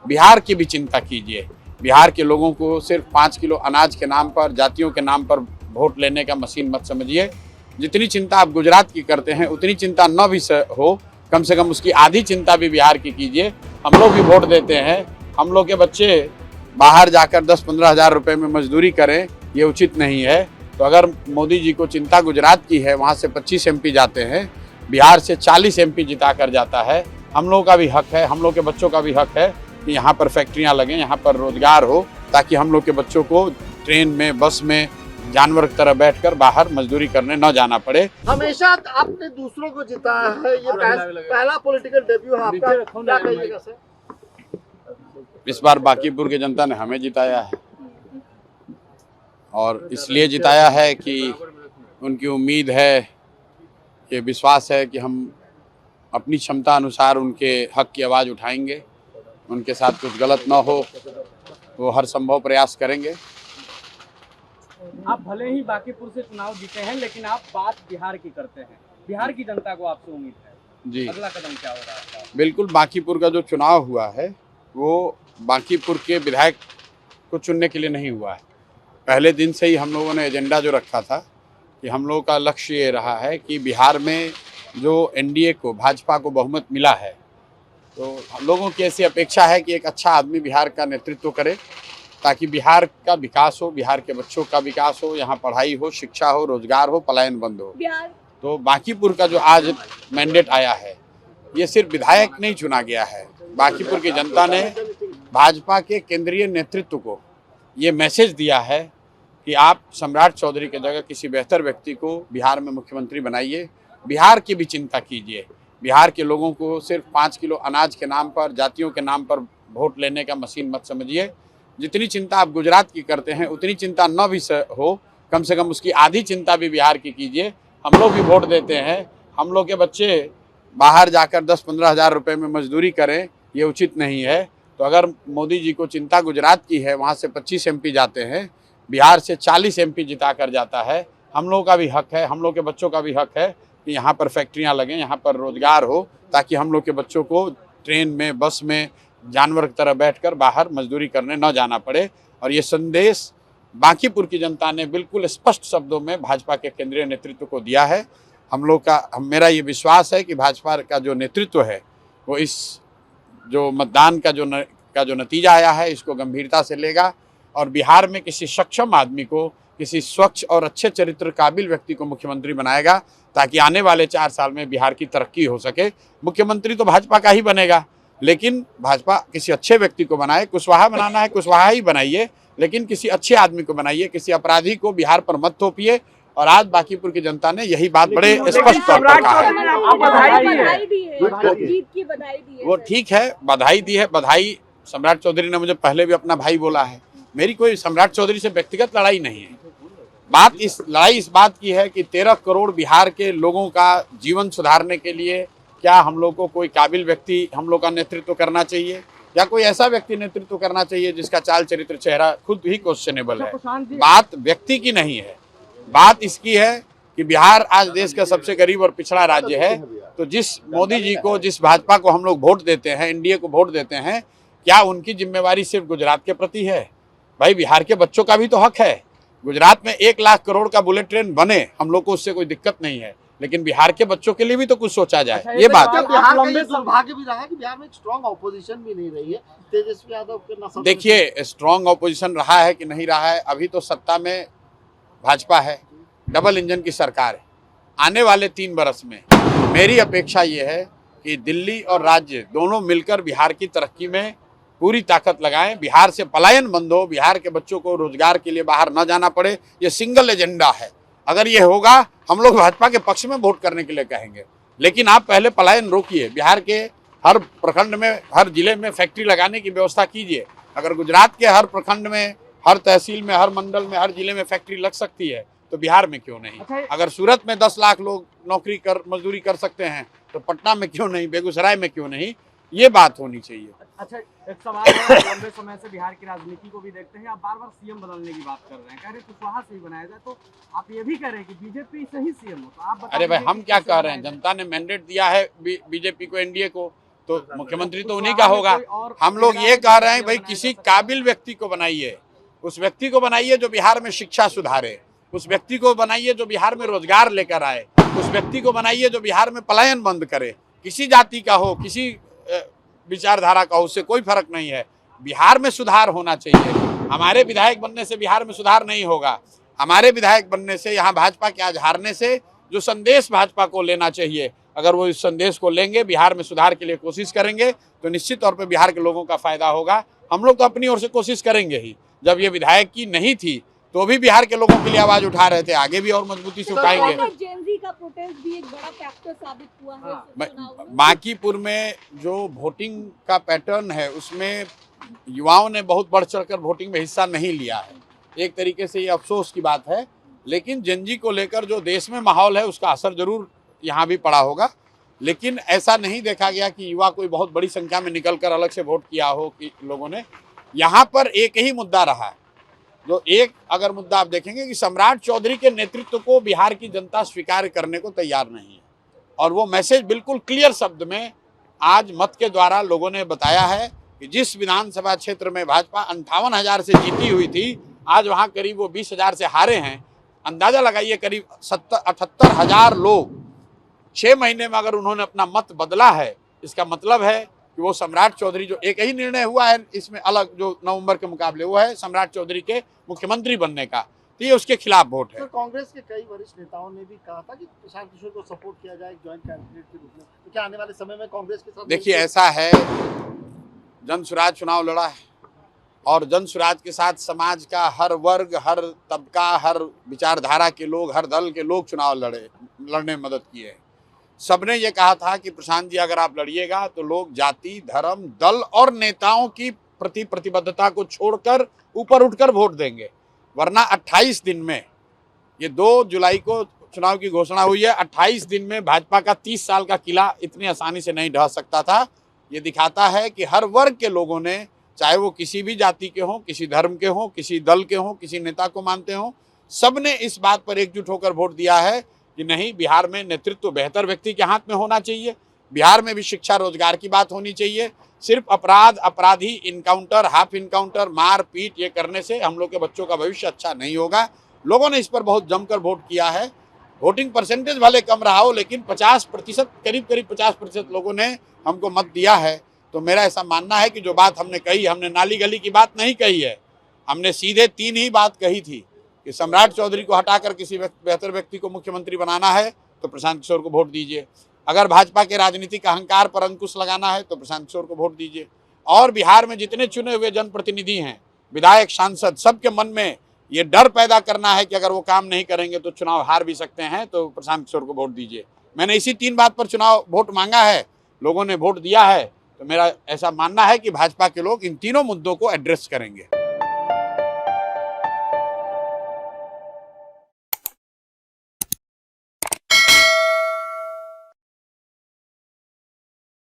बिहार की भी चिंता कीजिए। बिहार के लोगों को सिर्फ 5 किलो अनाज के नाम पर, जातियों के नाम पर वोट लेने का मशीन मत समझिए। जितनी चिंता आप गुजरात की करते हैं उतनी चिंता न भी हो, कम से कम उसकी आधी चिंता भी बिहार की कीजिए। हम लोग भी वोट देते हैं, हम लोग के बच्चे बाहर जाकर 10-15 हज़ार रुपये में मजदूरी करें, ये उचित नहीं है। तो अगर मोदी जी को चिंता गुजरात की है, वहाँ से 25 MP जाते हैं, बिहार से 40 MP जिता कर जाता है। हम लोगों का भी हक है, हम लोग के बच्चों का भी हक है कि यहाँ पर फैक्ट्रियाँ लगें, यहाँ पर रोजगार हो, ताकि हम लोग के बच्चों को ट्रेन में, बस में जानवर की तरह बैठकर बाहर मजदूरी करने न जाना पड़े। हमेशा आपने दूसरों को जिताया है, ये पहला पॉलिटिकल डेब्यू है आपका, क्या कहिएगा सर? इस बार बांकीपुर की जनता ने हमें जिताया है और इसलिए जिताया है कि उनकी उम्मीद है, कि विश्वास है कि हम अपनी क्षमता अनुसार उनके हक की आवाज़ उठाएंगे, उनके साथ कुछ गलत ना हो, वो हर संभव प्रयास करेंगे। आप भले ही बांकीपुर से चुनाव जीते हैं, लेकिन आप बात बिहार की करते हैं। बिहार की जनता को आपसे उम्मीद है जी, अगला कदम क्या हो रहा है? बिल्कुल, बांकीपुर का जो चुनाव हुआ है वो बांकीपुर के विधायक को चुनने के लिए नहीं हुआ है। पहले दिन से ही हम लोगों ने एजेंडा जो रखा था कि हम लोगों का लक्ष्य ये रहा है कि बिहार में जो एनडीए को, भाजपा को बहुमत मिला है, तो हम लोगों की ऐसी अपेक्षा है कि एक अच्छा आदमी बिहार का नेतृत्व करे, ताकि बिहार का विकास हो, बिहार के बच्चों का विकास हो, यहाँ पढ़ाई हो, शिक्षा हो, रोजगार हो, पलायन बंद हो। तो बांकीपुर का जो आज मैंडेट आया है, ये सिर्फ विधायक नहीं चुना गया है। बांकीपुर की जनता ने भाजपा के केंद्रीय नेतृत्व को ये मैसेज दिया है कि आप सम्राट चौधरी की जगह किसी बेहतर व्यक्ति को बिहार में मुख्यमंत्री बनाइए। बिहार की भी चिंता कीजिए। बिहार के लोगों को सिर्फ 5 किलो अनाज के नाम पर, जातियों के नाम पर वोट लेने का मशीन मत समझिए। जितनी चिंता आप गुजरात की करते हैं उतनी चिंता न भी हो, कम से कम उसकी आधी चिंता भी बिहार की कीजिए। हम लोग भी वोट देते हैं, हम लोग के बच्चे बाहर जाकर 10-15 हज़ार रुपये में मजदूरी करें, ये उचित नहीं है। तो अगर मोदी जी को चिंता गुजरात की है, वहाँ से 25 MP जाते हैं, बिहार से 40 MP जिता कर जाता है। हम लोगों का भी हक है, हम लोग के बच्चों का भी हक है कि यहाँ पर फैक्ट्रियाँ लगें, यहाँ पर रोजगार हो, ताकि हम लोग के बच्चों को ट्रेन में, बस में जानवर की तरह बैठकर बाहर मजदूरी करने न जाना पड़े। और ये संदेश बांकीपुर की जनता ने बिल्कुल स्पष्ट शब्दों में भाजपा के केंद्रीय नेतृत्व को दिया है। मेरा ये विश्वास है कि भाजपा का जो नेतृत्व है वो इस जो मतदान का जो नतीजा आया है इसको गंभीरता से लेगा और बिहार में किसी सक्षम आदमी को, किसी स्वच्छ और अच्छे चरित्र काबिल व्यक्ति को मुख्यमंत्री बनाएगा, ताकि आने वाले 4 साल में बिहार की तरक्की हो सके। मुख्यमंत्री तो भाजपा का ही बनेगा, लेकिन भाजपा किसी अच्छे व्यक्ति को बनाए। कुशवाहा बनाना है, कुशवाहा ही बनाइए, लेकिन किसी अच्छे आदमी को बनाइए, किसी अपराधी को बिहार पर मत थोपिए। और आज बांकीपुर की जनता ने यही बात बड़े स्पष्ट तौर पर कहा है। वो ठीक है, बधाई दी है। बधाई, सम्राट चौधरी ने मुझे पहले भी अपना भाई बोला है। मेरी कोई सम्राट चौधरी से व्यक्तिगत लड़ाई नहीं है। लड़ाई इस बात की है कि 13 करोड़ बिहार के लोगों का जीवन सुधारने के लिए क्या हम लोग को कोई काबिल व्यक्ति हम लोग का नेतृत्व करना चाहिए, या कोई ऐसा व्यक्ति नेतृत्व करना चाहिए जिसका चाल चरित्र, चेहरा खुद ही क्वेश्चनेबल है। बात व्यक्ति की नहीं है, बात इसकी है कि बिहार आज देश का सबसे गरीब और पिछड़ा राज्य है। तो जिस मोदी जी को, जिस भाजपा को हम लोग वोट देते हैं, एनडीए को वोट देते हैं, क्या उनकी जिम्मेवारी सिर्फ गुजरात के प्रति है? भाई, बिहार के बच्चों का भी तो हक है। गुजरात में 1 लाख करोड़ का बुलेट ट्रेन बने, हम लोग को उससे कोई दिक्कत नहीं है, लेकिन बिहार के बच्चों के लिए भी तो कुछ सोचा जाए। ये बात है। बिहार का ये दुर्भाग्य भी रहा है कि बिहार में एक स्ट्रॉन्ग ऑपोजिशन भी नहीं रही है। तेजस्वी यादव के देखिए, स्ट्रॉन्ग ऑपोजिशन रहा है कि नहीं रहा है, अभी तो सत्ता में भाजपा है, डबल इंजन की सरकार है। आने वाले 3 बरस में मेरी अपेक्षा ये है कि दिल्ली और राज्य दोनों मिलकर बिहार की तरक्की में पूरी ताकत लगाएं, बिहार से पलायन बंद हो, बिहार के बच्चों को रोजगार के लिए बाहर न जाना पड़े। ये सिंगल एजेंडा है। अगर ये होगा, हम लोग भाजपा के पक्ष में वोट करने के लिए कहेंगे, लेकिन आप पहले पलायन रोकिए। बिहार के हर प्रखंड में, हर जिले में फैक्ट्री लगाने की व्यवस्था कीजिए। अगर गुजरात के हर प्रखंड में, हर तहसील में, हर मंडल में, हर जिले में फैक्ट्री लग सकती है, तो बिहार में क्यों नहीं? अगर सूरत में 10 लाख लोग मजदूरी कर सकते हैं, तो पटना में क्यों नहीं, बेगूसराय में क्यों नहीं? ये बात होनी चाहिए। अच्छा, एक सवाल है, लंबे समय से बिहार की राजनीति को भी देखते हैं, आप बार बार सीएम बदलने की बात कर रहे हैं, कह रहे कुशवाहा से ही बनाया जाए, तो आप ये भी कह रहे हैं कि बीजेपी से ही सीएम हो, तो आप अरे भाई, हम क्या कह रहे हैं? जनता ने मैंडेट दिया है बीजेपी को, एनडीए को, तो मुख्यमंत्री तो उन्हीं का होगा। हम लोग ये कह रहे हैं भाई किसी काबिल व्यक्ति को बनाइए, उस व्यक्ति को बनाइए जो बिहार में शिक्षा सुधारे, उस व्यक्ति को बनाइए जो बिहार में रोजगार लेकर आए, उस व्यक्ति को बनाइए जो बिहार में पलायन बंद करे। किसी जाति का हो, किसी विचारधारा का हो, उससे कोई फर्क नहीं है। बिहार में सुधार होना चाहिए। हमारे विधायक बनने से बिहार में सुधार नहीं होगा। हमारे विधायक बनने से, यहाँ भाजपा के आज हारने से जो संदेश भाजपा को लेना चाहिए, अगर वो इस संदेश को लेंगे, बिहार में सुधार के लिए कोशिश करेंगे, तो निश्चित तौर पे बिहार के लोगों का फायदा होगा। हम लोग तो अपनी ओर से कोशिश करेंगे ही। जब ये विधायक की नहीं थी तो भी बिहार के लोगों के लिए आवाज उठा रहे थे, आगे भी और मजबूती से उठाएंगे। जेनजी का प्रोटेस्ट भी एक बड़ा फैक्टर साबित हुआ है। बांकीपुर में जो वोटिंग का पैटर्न है उसमें युवाओं ने बहुत बढ़ चढ़कर वोटिंग में हिस्सा नहीं लिया है। एक तरीके से ये अफसोस की बात है, लेकिन जेनजी को लेकर जो देश में माहौल है उसका असर जरूर यहाँ भी पड़ा होगा। लेकिन ऐसा नहीं देखा गया कि युवा कोई बहुत बड़ी संख्या में निकलकर अलग से वोट किया हो कि लोगों ने। यहाँ पर एक ही मुद्दा रहा है, जो एक अगर मुद्दा आप देखेंगे कि सम्राट चौधरी के नेतृत्व को बिहार की जनता स्वीकार करने को तैयार नहीं है, और वो मैसेज बिल्कुल क्लियर शब्द में आज मत के द्वारा लोगों ने बताया है कि जिस विधानसभा क्षेत्र में भाजपा 58,000 से जीती हुई थी, आज वहाँ करीब वो 20,000 से हारे हैं। अंदाजा लगाइए, करीब 78,000 लोग 6 महीने में अगर उन्होंने अपना मत बदला है, इसका मतलब है कि वो सम्राट चौधरी, जो एक ही निर्णय हुआ है इसमें अलग जो नवंबर के मुकाबले, वो है सम्राट चौधरी के मुख्यमंत्री बनने का, तो ये उसके खिलाफ वोट है। तो कांग्रेस के कई वरिष्ठ नेताओं ने भी कहा था कि प्रशांत किशोर को सपोर्ट किया जाए ज्वाइंट कैंडिडेट के रूप में, तो क्या आने वाले समय में कांग्रेस के साथ? देखिए, ऐसा है, जन स्वराज चुनाव लड़ा है और जन स्वराज के साथ समाज का हर वर्ग, हर तबका, हर विचारधारा के लोग, हर दल के लोग चुनाव लड़ने में मदद किए। सबने ये कहा था कि प्रशांत जी अगर आप लड़िएगा तो लोग जाति, धर्म, दल और नेताओं की प्रति प्रतिबद्धता को छोड़कर ऊपर उठकर वोट देंगे, वरना 28 दिन में, ये 2 जुलाई को चुनाव की घोषणा हुई है, 28 दिन में भाजपा का 30 साल का किला इतनी आसानी से नहीं ढह सकता था। ये दिखाता है कि हर वर्ग के लोगों ने, चाहे वो किसी भी जाति के हों, किसी धर्म के हों, किसी दल के हों, किसी नेता को मानते हों, सब ने इस बात पर एकजुट होकर वोट दिया है कि नहीं, बिहार में नेतृत्व बेहतर व्यक्ति के हाथ में होना चाहिए। बिहार में भी शिक्षा, रोजगार की बात होनी चाहिए। सिर्फ अपराध, अपराधी, इनकाउंटर, हाफ इनकाउंटर, मार पीट ये करने से हम लोग के बच्चों का भविष्य अच्छा नहीं होगा। लोगों ने इस पर बहुत जमकर वोट किया है। वोटिंग परसेंटेज भले कम रहा हो, लेकिन 50%, करीब 50% लोगों ने हमको मत दिया है। तो मेरा ऐसा मानना है कि जो बात हमने कही, हमने नाली गली की बात नहीं कही है, हमने सीधे 3 ही बात कही थी कि सम्राट चौधरी को हटाकर किसी बेहतर व्यक्ति को मुख्यमंत्री बनाना है तो प्रशांत किशोर को वोट दीजिए। अगर भाजपा के राजनीतिक अहंकार पर अंकुश लगाना है तो प्रशांत किशोर को वोट दीजिए। और बिहार में जितने चुने हुए जनप्रतिनिधि हैं, विधायक, सांसद, सबके मन में ये डर पैदा करना है कि अगर वो काम नहीं करेंगे तो चुनाव हार भी सकते हैं, तो प्रशांत किशोर को वोट दीजिए। मैंने इसी 3 बात पर चुनाव वोट मांगा है, लोगों ने वोट दिया है। तो मेरा ऐसा मानना है कि भाजपा के लोग इन तीनों मुद्दों को एड्रेस करेंगे।